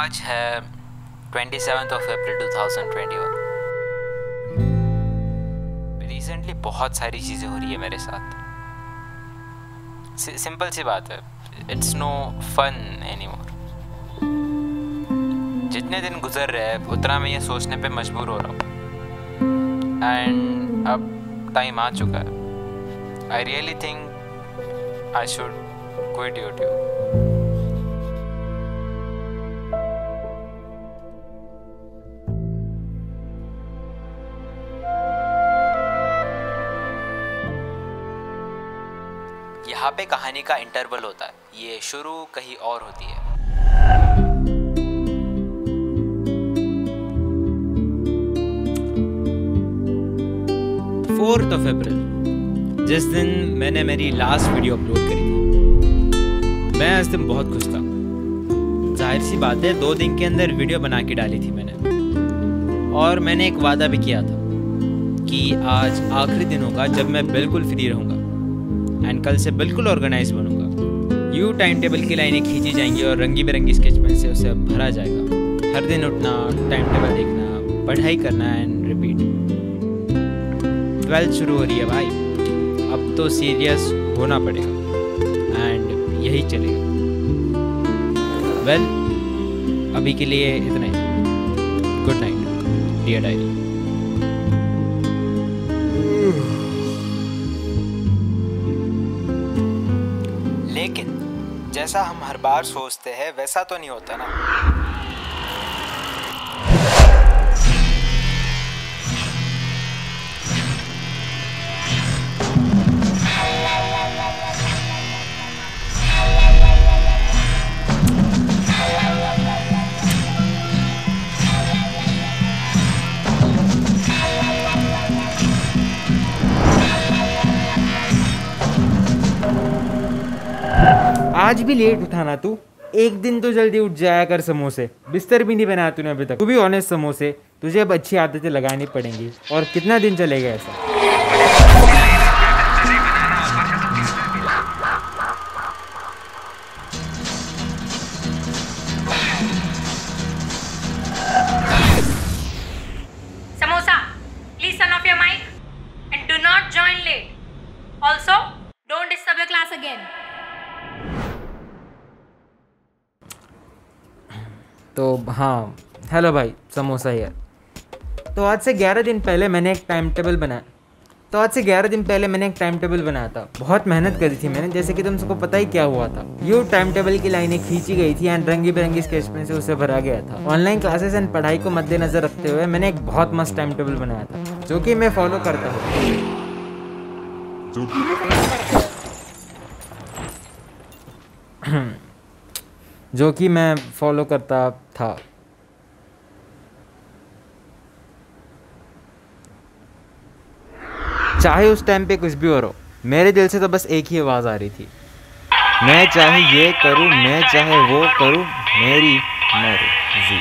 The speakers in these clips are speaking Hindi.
आज है 27 अप्रैल 2021। रिसेंटली बहुत सारी चीज़ें हो रही है मेरे साथ। सिंपल सी बात है, इट्स नो फन एनीमोर। जितने दिन गुजर रहे हैं उतना मैं ये सोचने पे मजबूर हो रहा हूँ, एंड अब टाइम आ चुका है। I really think I should quit YouTube. यहाँ पे कहानी का इंटरवल होता है, ये शुरू कहीं और होती है। 4th of April, जिस दिन मैंने मेरी लास्ट वीडियो अपलोड करी थी, मैं उस दिन बहुत खुश था। जाहिर सी बात है, 2 दिन के अंदर वीडियो बना के डाली थी मैंने, और मैंने एक वादा भी किया था कि आज आखिरी दिन होगा जब मैं बिल्कुल फ्री रहूँगा एंड कल से बिल्कुल ऑर्गेनाइज बनूंगा। यूँ टाइम टेबल की लाइनें खींची जाएंगी और रंगी बिरंगी स्केच पेन से उसे भरा जाएगा। हर दिन उठना, टाइम टेबल देखना, पढ़ाई करना एंड रिपीट। 12th शुरू हो रही है भाई, अब तो सीरियस होना पड़ेगा एंड यही चलेगा। वेल, अभी के लिए इतना ही। Good night dear diary. लेकिन जैसा हम हर बार सोचते हैं वैसा तो नहीं होता ना। आज भी लेट उठाना तू, एक दिन तो जल्दी उठ जाया कर। समोसे बिस्तर भी नहीं बनाया तूने अभी तक। तू भी ऑनेस्ट समोसे, तुझे अब अच्छी आदतें लगानी पड़ेंगी। और कितना दिन चलेगा ऐसा? Samosa, please turn off your mic and do not join late. Also, don't disturb your class again. तो हाँ, हेलो भाई, समोसा यार। तो आज से 11 दिन पहले मैंने एक टाइम टेबल बनाया था। बहुत मेहनत करी थी मैंने, जैसे कि तुम सबको पता ही क्या हुआ था। यूँ टाइम टेबल की लाइनें खींची गई थी एंड रंगी बिरंगी स्केच पेन से उसे भरा गया था। ऑनलाइन क्लासेस एंड पढ़ाई को मद्देनजर रखते हुए मैंने एक बहुत मस्त टाइम टेबल बनाया था, जो कि मैं फॉलो करता था। चाहे उस टाइम पे कुछ भी हो रहा हो, मेरे दिल से तो बस एक ही आवाज़ आ रही थी, मैं चाहे ये करूँ, मैं चाहे वो करूँ, मेरी मर्जी।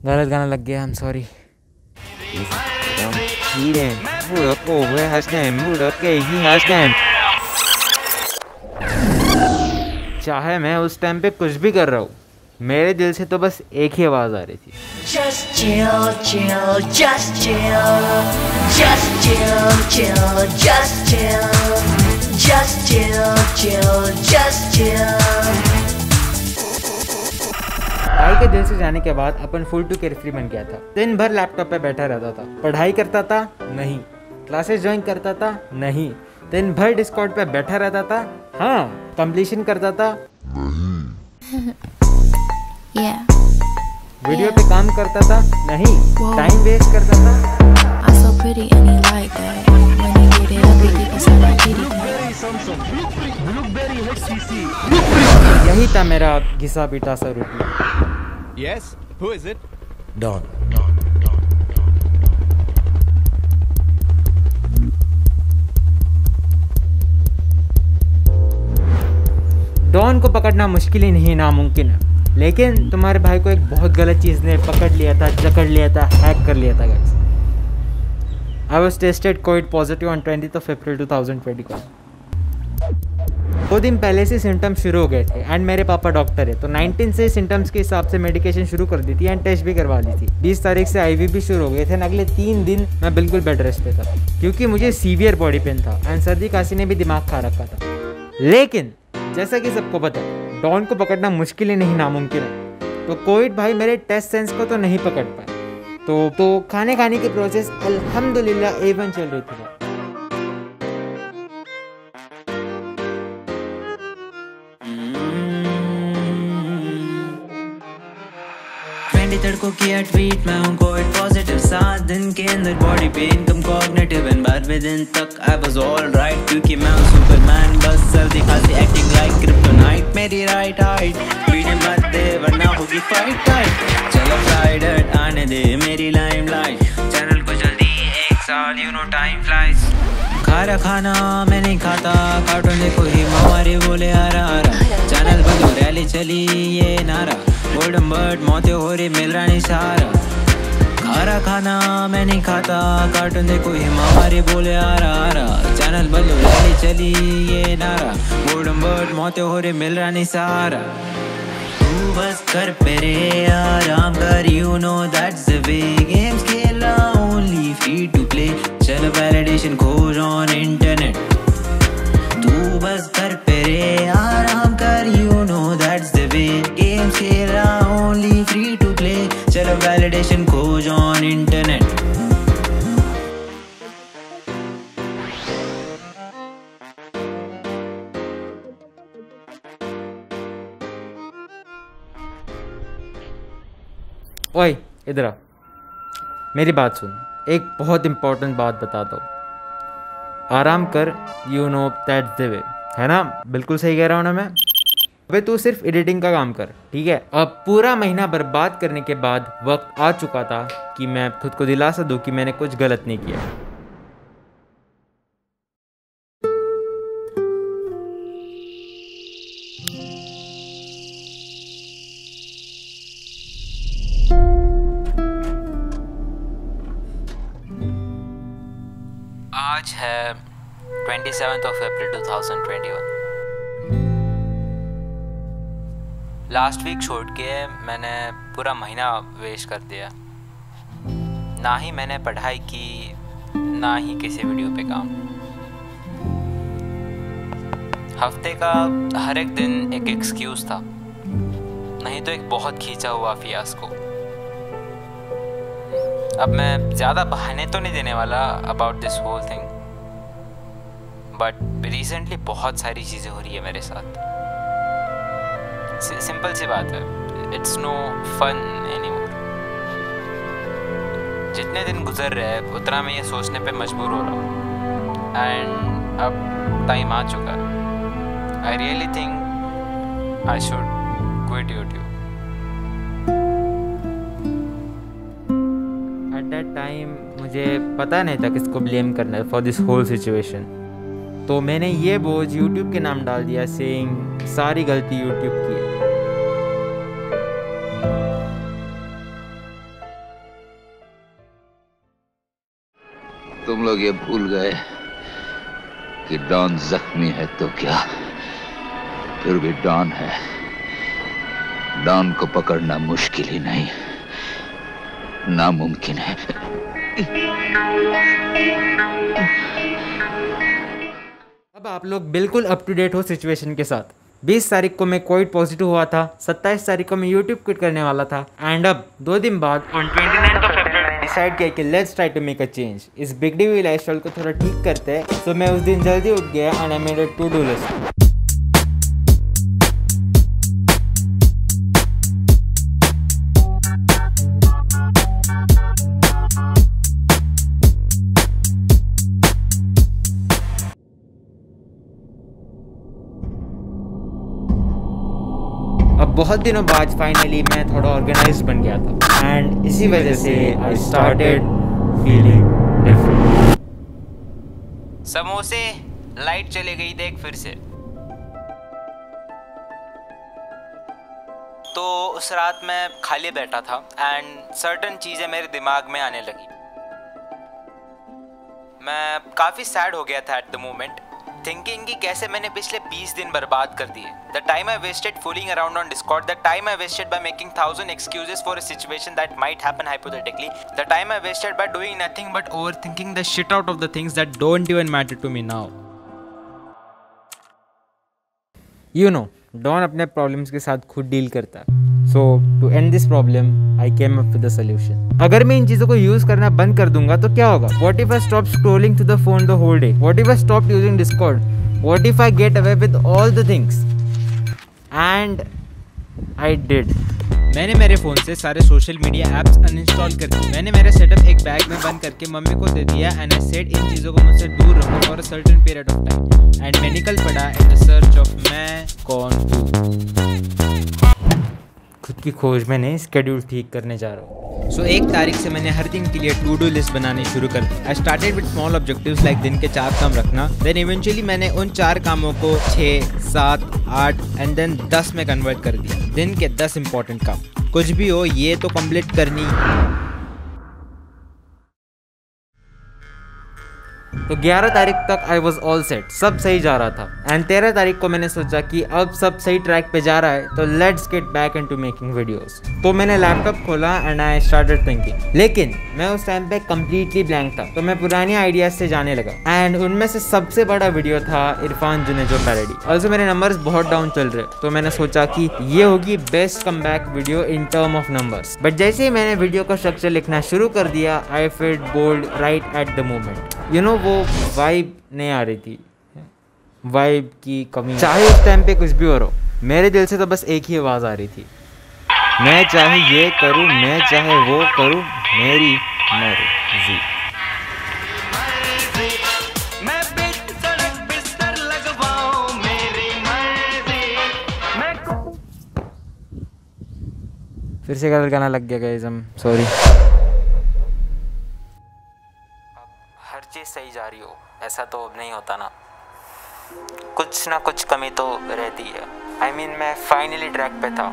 गलत गाना लग गया, आई एम सॉरी। चाहे मैं उस टाइम पे कुछ भी कर रहा हूँ, मेरे दिल से तो बस एक ही आवाज़ आ रही थी, Just chill, chill, just chill, just chill, chill, just chill, just chill, chill, just chill. भाई के दिल से जाने के बाद अपन फुल टू केयर फ्री बन गया था। दिन भर लैपटॉप पे बैठा रहता था, पढ़ाई करता था नहीं, क्लासेस ज्वाइन करता था नहीं, दिन भर डिस्कॉर्ड पे बैठा रहता था, हाँ कंप्लीशन करता था Yeah. वीडियो पे काम करता था नहीं, टाइम वेस्ट करता था। I'm so pretty and he like that. When he get it up, he give us some kitty cat. यही था मेरा घिसा पीटा सा routine. Yes, who is it? Don. Don को पकड़ना मुश्किल ही नहीं, नामुमकिन है। लेकिन तुम्हारे भाई को एक बहुत गलत चीज़ ने पकड़ लिया था, जकड़ लिया था, हैक कर लिया था guys. I was tested Covid positive on 20th April 2021। 2 दिन पहले से सिम्टम्स शुरू हो गए थे एंड मेरे पापा डॉक्टर है तो 19 से सिम्टम्स के हिसाब से मेडिकेशन शुरू कर दी थी एंड टेस्ट भी करवा ली थी। 20 तारीख से IV भी शुरू हो गए थे। अगले 3 दिन मैं बिल्कुल बेड रेस्ट पे था क्योंकि मुझे सीवियर बॉडी पेन था एंड सर्दी खांसी ने भी दिमाग खा रखा था। लेकिन जैसा कि सबको पता है डॉन को पकड़ना मुश्किल ही नहीं नामुमकिन है। तो कोविड भाई मेरे टेस्ट सेंस को तो नहीं पकड़ पाया। तो खाने की प्रोसेस अल्हम्दुलिल्लाह A1 चल रही थी। को किया ट्वीट मैं हूँ कोविड पॉजिटिव 7 दिन के अंदर बॉडी पेन कम कॉग्निटिव एंड बाय विदिन तक आई वाज ऑल राइट क्योंकि मैं हूँ सुपरमैन बस सर्दी खांसी एक्टिंग लाइक क्रिप्टोनाइट मेरी राइट हाइट वीडियो मत दे वरना होगी फाइट टाइट चलो फ्राइडे आने दे मेरी लाइमलाइट चैनल को जल्दी 1 साल यू नो टाइम फ्लाइज खारा खाना मैं नहीं खाता कार्टून देखो ही हमारे बोले आ रहा चैनल बंद रैली चली ये नारा गोल्डन बर्ड मौतें हो रही मिल रहा नहीं सहारा खारा खाना मैं नहीं खाता कार्टून देखो ही हमारे बोले आ रहा चैनल बंद रैली चली ये नारा गोल्डन बर्ड मौतें हो रही मिल रहा नहीं सहारा तू बस कर पेरे आराम कर you know that's the way games खेलना ओनली फ्री टू प्ले चलो वैलिडेशन खोज ऑन इंटरनेट तू बस कर पेरे आराम कर you know that's the way games खेलना ओनली फ्री टू प्ले चलो वैलिडेशन खोज ऑन इंटरनेट ओए इधर आ मेरी बात सुन। एक बहुत इंपॉर्टेंट बात बता दो। आराम कर you know that's the way है ना। बिल्कुल सही कह रहा हूँ ना मैं। अबे तू सिर्फ एडिटिंग का काम कर ठीक है। अब पूरा महीना बर्बाद करने के बाद वक्त आ चुका था कि मैं खुद को दिलासा दूं कि मैंने कुछ गलत नहीं किया। आज है 27th April 2021। लास्ट वीक छोड़ के मैंने पूरा महीना वेस्ट कर दिया। ना ही मैंने पढ़ाई की ना ही किसी वीडियो पे काम। हफ्ते का हर एक दिन एक एक्सक्यूज था, नहीं तो एक बहुत खींचा हुआ फियास्को। अब मैं ज़्यादा बहाने तो नहीं देने वाला about this whole thing, but recently बहुत सारी चीज़ें हो रही है मेरे साथ। सिंपल सी बात है, इट्स नो फन एनीमोर। जितने दिन गुजर रहे हैं उतना मैं ये सोचने पे मजबूर हो रहा हूँ एंड अब टाइम आ चुका है। I really think I should quit YouTube. At that time मुझे पता नहीं था किसको ब्लेम करना है फॉर दिस होल सिचुएशन। तो मैंने ये बोझ यूट्यूब के नाम डाल दिया, सेइंग सारी गलती यूट्यूब की है। तुम लोग ये भूल गए कि डॉन जख्मी है तो क्या, फिर भी डॉन है। डॉन को पकड़ना मुश्किल ही नहीं, नामुमकिन है। अब आप लोग बिल्कुल अप टू डेट हो सिचुएशन के साथ। 20 तारीख को मैं कोविड पॉजिटिव हुआ था, 27 तारीख को मैं यूट्यूब क्विट करने वाला था एंड अब 2 दिन बाद ऑन 29th February डिसाइड किया कि let's try to make a change. इस बिग डी लाइफस्टाइल को थोड़ा ठीक करते हैं। तो मैं उस दिन जल्दी उठ गया and I made a to do list. अब बहुत दिनों बाद फाइनली मैं थोड़ा ऑर्गेनाइज्ड बन गया था एंड इसी वजह से आई स्टार्टेड फीलिंग डिफरेंट। समोसे लाइट चली गई देख फिर से। तो उस रात मैं खाली बैठा था एंड सर्टन चीज़ें मेरे दिमाग में आने लगी। मैं काफ़ी सैड हो गया था एट द मोमेंट, थिंकिंग कि कैसे मैंने पिछले 20 दिन बर्बाद कर दिए. The time I wasted fooling around on Discord, the time I wasted by making 1000 excuses for a situation that might happen hypothetically, the time I wasted by doing nothing but overthinking the shit out of the things that don't even matter to me now. You know, Don अपने प्रॉब्लम्स के साथ खुद डील करता है. So to end this problem I came up with a solution. अगर मैं इन चीज़ों को यूज़ करना बंद कर दूंगा तो क्या होगा? What if I stop scrolling to the phone the whole day? What if I stop using Discord? What if I get away with all the things? And I did. मैंने मेरे फ़ोन से सारे सोशल मीडिया ऐप्स अनइंस्टॉल कर दिए. मैंने मेरा सेटअप एक बैग में बंद करके मम्मी को दे दिया एंड आई सेड इन चीज़ों को मुझसे दूर रखो for a certain period of time. And मैं निकल पड़ा इन द सर्च ऑफ मैं कौन हूँ. खुद की खोज में नहीं, स्केड्यूल ठीक करने जा रहा हूँ. सो 1 तारीख से मैंने हर दिन के लिए टू डू लिस्ट बनानी शुरू कर दी. I started with small objectives like दिन के 4 काम रखना. देन इवेंचुअली मैंने उन 4 कामों को 6, 7, 8 एंड देन 10 में कन्वर्ट कर दिया. दिन के 10 इंपॉर्टेंट काम. कुछ भी हो ये तो कंप्लीट करनी. तो 11 तारीख तक आई वॉज ऑल सेट, सब सही जा रहा था. एंड 13 तारीख को मैंने सोचा कि अब सब सही ट्रैक पे जा रहा है तो let's get back into making videos. तो मैंने लैपटॉप खोला एंड आई स्टार्टेड थिंकिंग. लेकिन मैं उस टाइम पे कम्प्लीटली ब्लैंक था, तो मैं पुरानी आइडियाज से जाने लगा. एंड उनमें से सबसे बड़ा वीडियो था इरफान जुनेजो पैरोडी. ऑल्सो मेरे नंबर्स बहुत डाउन चल रहे, तो मैंने सोचा कि ये होगी best come back video in term of numbers. But जैसे ही मैंने वीडियो का स्ट्रक्चर लिखना शुरू कर दिया, I felt bold right at the moment. You know, वो वाइब नहीं आ रही थी, वाइब की कमी. चाहे उस टाइम पे कुछ भी हो रहा हो, मेरे दिल से तो बस एक ही आवाज़ आ रही थी, मैं चाहे ये करूँ, मैं चाहे वो करूँ, मेरी मर्जी. फिर से गलत गाना लग गया गाइस, आई एम सॉरी. हर चीज़ सही जा रही हो ऐसा तो अब नहीं होता ना, कुछ ना कुछ कमी तो रहती है. आई मीन मैं फाइनली ट्रैक पे था,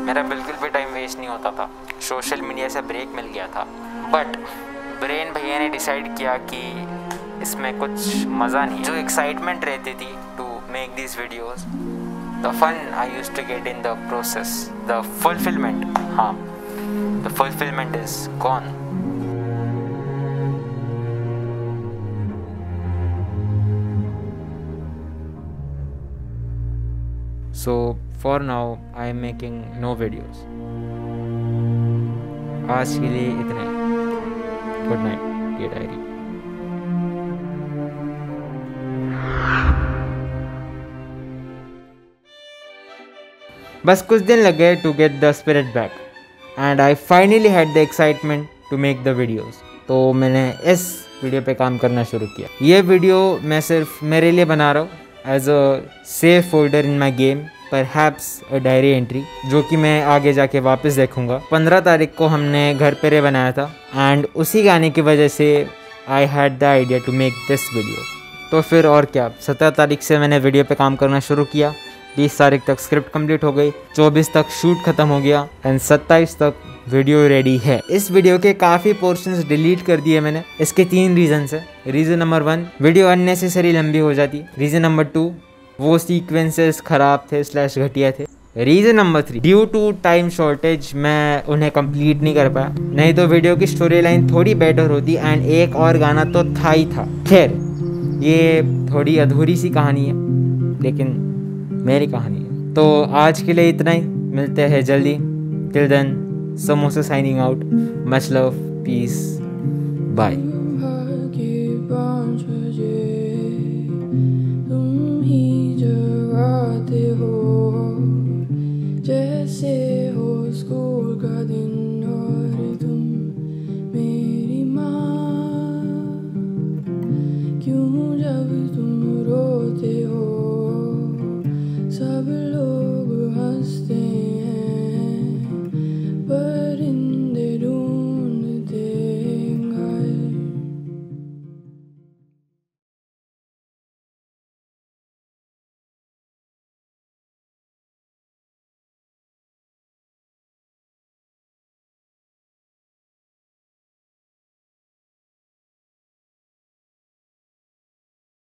मेरा बिल्कुल भी टाइम वेस्ट नहीं होता था, सोशल मीडिया से ब्रेक मिल गया था. बट ब्रेन भैया ने डिसाइड किया कि इसमें कुछ मज़ा नहीं है. जो एक्साइटमेंट रहती थी to make this videos, the fun I used to get in the process, the fulfilment, हाँ, the fulfilment is gone. So for now I am making no videos. आज के लिए इतना. Good night dear diary. बस कुछ दिन लग गए to get the spirit back and I finally had the excitement to make the videos. तो मैंने इस वीडियो पे काम करना शुरू किया. ये वीडियो मैं सिर्फ मेरे लिए बना रहा हूँ as a safe folder in my game, perhaps a diary entry, जो कि मैं आगे जाके वापस देखूंगा. 15 तारीख को हमने घर पे बनाया था एंड उसी गाने की वजह से I had the idea to make this video. तो फिर और क्या, 17 तारीख से मैंने वीडियो पे काम करना शुरू किया. 20 तारीख तक स्क्रिप्ट कंप्लीट हो गई, 24 तक शूट खत्म हो गया एंड 27 तक वीडियो रेडी है. इस वीडियो के काफ़ी पोर्शंस डिलीट कर दिए मैंने. इसके 3 रीजंस है. रीज़न नंबर 1, वीडियो अननेसेसरी लंबी हो जाती. रीज़न नंबर 2, वो सीक्वेंसेस ख़राब थे / घटिया थे. Reason number 3, due to time shortage मैं उन्हें कंप्लीट नहीं कर पाया. नहीं तो वीडियो की स्टोरी लाइन थोड़ी बेटर होती एंड एक और गाना तो था ही था. खैर, ये थोड़ी अधूरी सी कहानी है लेकिन मेरी कहानी है. तो आज के लिए इतना ही, मिलते हैं जल्दी. Till then, samosa signing out. Much love, peace, bye.